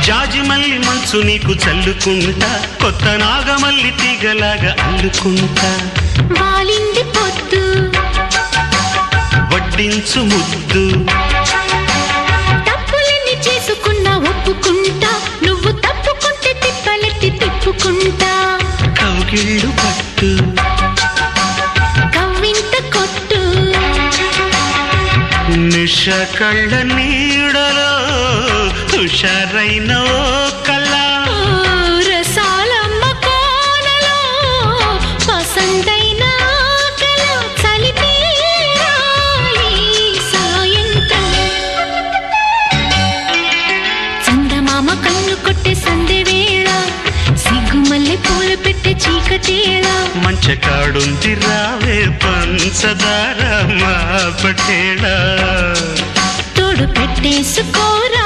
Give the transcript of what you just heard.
జాజిమల్లి మంచు నీకు చల్లుకుంటా, కొత్త నాగమల్లి తీగలాగా అల్లుకుంటా. వాలింది పొద్దు వడ్డించు ముద్దు, తప్పులన్నీ చేసుకున్నా ఒప్పుకుంటా, నువ్వు తప్పుకుంటే తిప్పలెత్తి తిప్పుకుంటా. కౌగిళ్ళు పట్టు కవ్వింత కొట్టు, నిష కళ్ళ నీడలో హుషారైన ఓ కళ. రసాలమ్మ కోనలో పసందైన ఆకల, చలితీరాలి సాయంత్రం. చందమామ కన్ను కొట్టే సందె వేళ, సిగ్గుమల్లె పూలు పెట్టే చీకటేళ. మంచకాడుంది రావే పంచదార మా పటేళ, తోడు పెట్టేసుకోరా